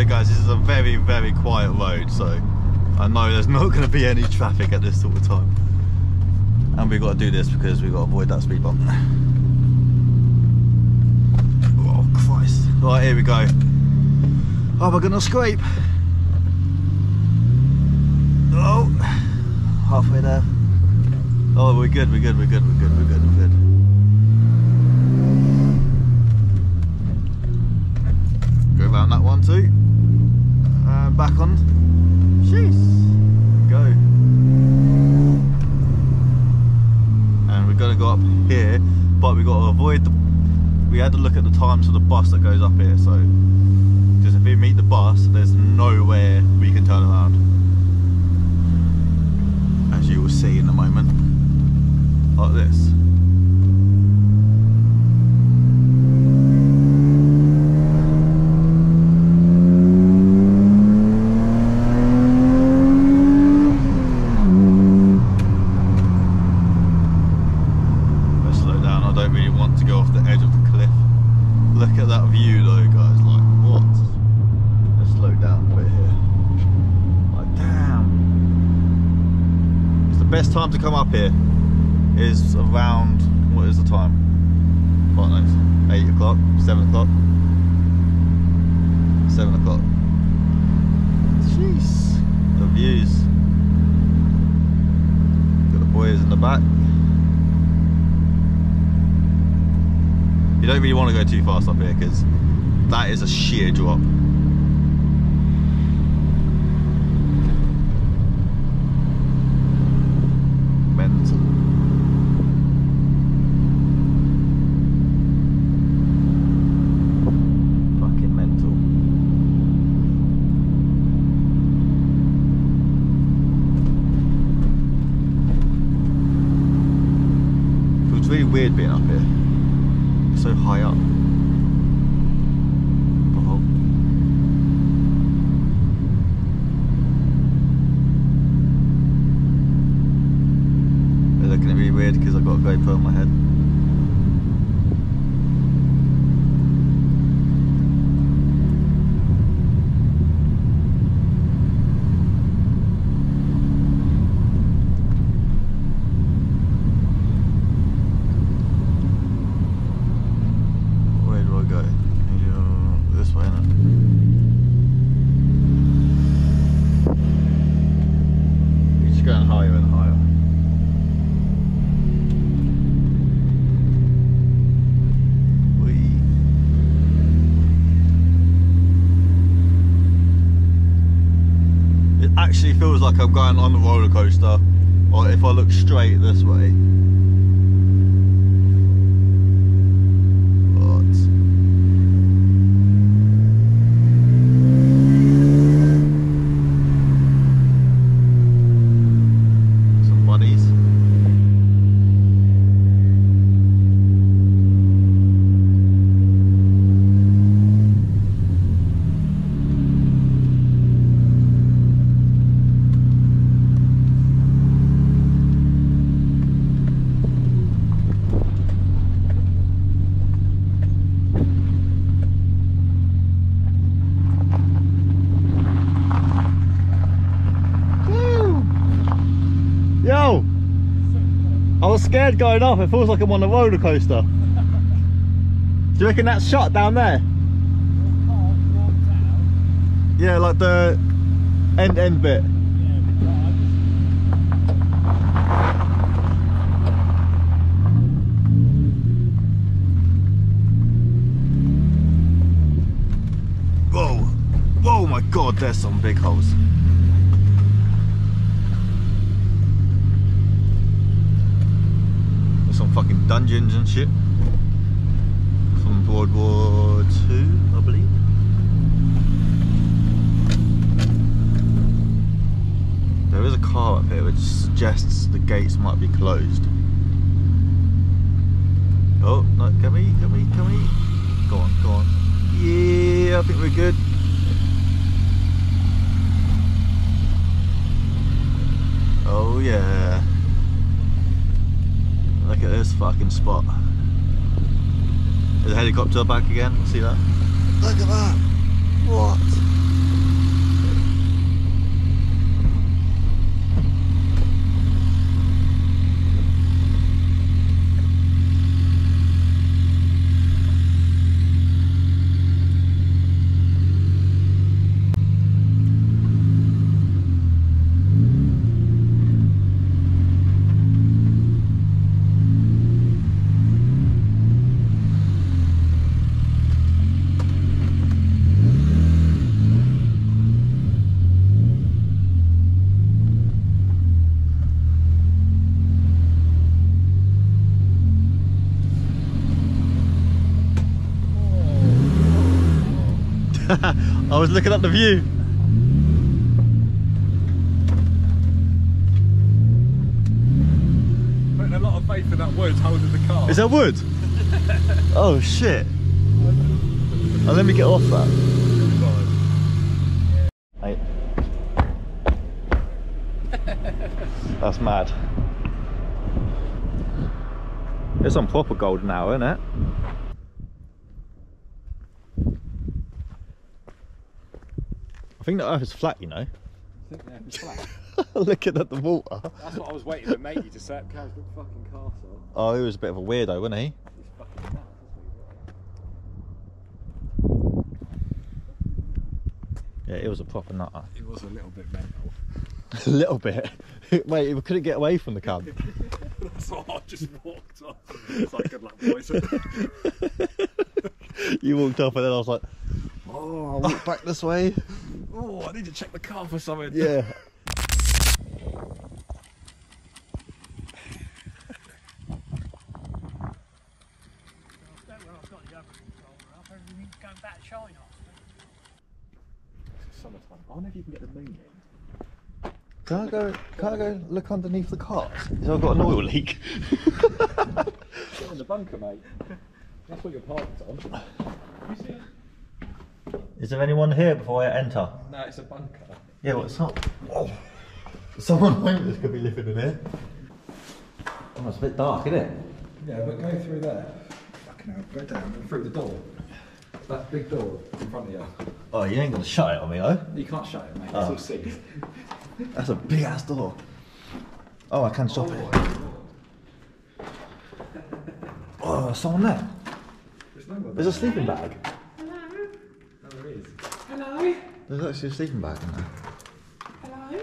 Guys, this is a very, very quiet road, so I know there's not going to be any traffic at this sort of time, and we've got to do this because we've got to avoid that speed bump. Oh Christ. Right, here we go. Oh, we're going to scrape. Oh, halfway there. Oh, we're good, we're good, we're good, we're good, we're good, we're good. Go around that one too. Back on. Jeez. Go. And we're going to go up here, but we've got to avoid the... We had to look at the times of the bus that goes up here, so... Because if we meet the bus, there's nowhere we can turn around. As you will see in a moment. Like this. Best time to come up here is around, what is the time? Quite nice. 8 o'clock, 7 o'clock. 7 o'clock. Jeez. The views. Got the boys in the back. You don't really want to go too fast up here because that is a sheer drop. Really weird being up here. It's so high up. Oh. They're looking at me weird because I've got a GoPro on my head. Actually feels like I'm going on the roller coaster, or if I look straight this way. What? Some bunnies. Yo! I was scared going up, it feels like I'm on a roller coaster. you reckon that's shut down there? Yeah, like the end bit. Whoa, whoa my god, there's some big holes. There's some fucking dungeons and shit. From World War II, I believe. There is a car up here which suggests the gates might be closed. Oh, no, can we? Go on. Yeah, I think we're good. Oh yeah. Look at this fucking spot. There's a helicopter back again, see that? Look at that! What? I was looking at the view. Putting a lot of faith in that wood holding the car. Is that wood? Oh shit. Oh, let me get off that. Mate. That's mad. It's on proper gold now, isn't it? I think the earth is flat, you know. I think the earth is flat. Looking at the water. That's what I was waiting for matey to set up Cal's fucking castle. Oh, he was a bit of a weirdo, wasn't he? He's fucking nuts, Yeah, it was a proper nutter. It was a little bit mental. A little bit. Wait, we couldn't get away from the cab. That's why I just walked off. It's like, good luck, boys. You walked off and then I was like, oh, I'll walk back this way. Oh, I need to check the car for something. Yeah. Summertime. I wonder if you can get the moon in. Can I go look underneath the cars? Because I've got an oil leak. Get in the bunker, mate. That's what your parked on. You see it? Is there anyone here before I enter? No, it's a bunker. Yeah, but it's not. Oh. Someone homeless could be living in here. Oh, it's a bit dark, isn't it? Yeah, but go through there. Fucking hell, go down and through the door. That big door in front of you. Oh, you ain't gonna shut it on me, though. You can't shut it, mate. It's Oh. all sealed. That's a big ass door. Oh, I can stop it. Oh, there's someone there. There's a sleeping bag. Hello? No, there is. Hello? There's actually a sleeping bag in there. Hello?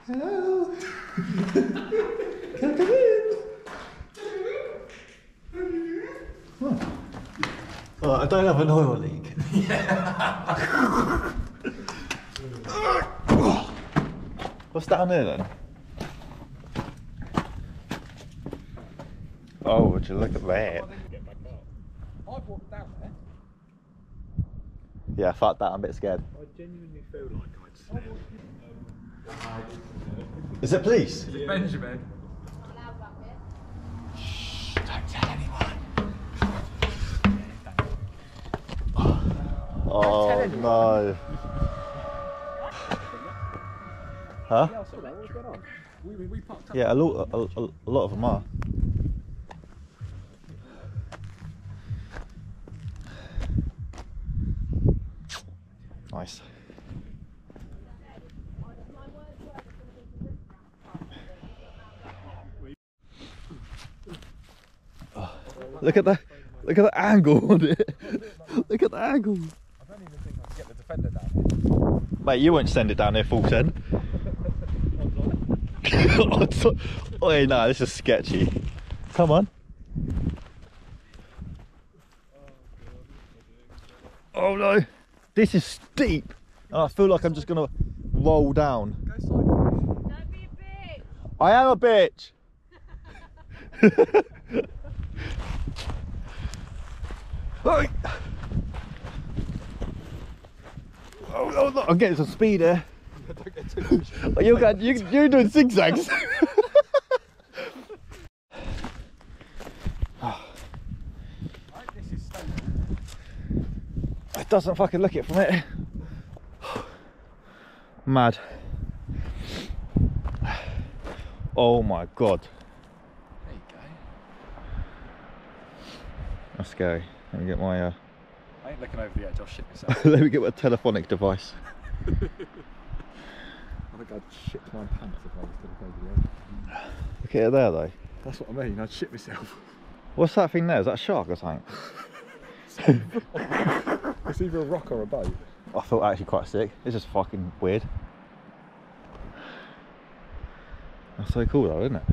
Hello? Hello. Can I come in? Oh. Oh, I don't have an oil leak. What's down there then? Oh, would you look at that? I've walked down there. Yeah, fuck that, I'm a bit scared. I genuinely feel like I'd snap. Is it police? Is it Benjamin? Shh, don't tell anyone. Oh no. Huh? Yeah, I saw that. What's going on? We parked up. Yeah, a lot of them are. Nice. Look at the angle on it. Look at the angle. I don't even think I can get the defender down here. Mate, you won't send it down there full send. Oh, no, this is sketchy. Come on. Oh no, this is steep. I feel like I'm just gonna roll down. Don't be a bitch. I am a bitch. Oh, oh, no. I'm getting some speed here. Don't get too much. You're doing zigzags. This is stable. It doesn't fucking look it from it. Mad. Oh my god. There you go. That's scary. Let me get my I ain't looking over the edge, I'll shit myself. let me get my telephonic device. I think I'd shit my pants if I was to look over the edge. Look at it there though. That's what I mean, I'd shit myself. What's that thing there? Is that a shark or something? It's either a rock or a boat. I felt actually quite sick. It's just fucking weird. That's so cool though, isn't it?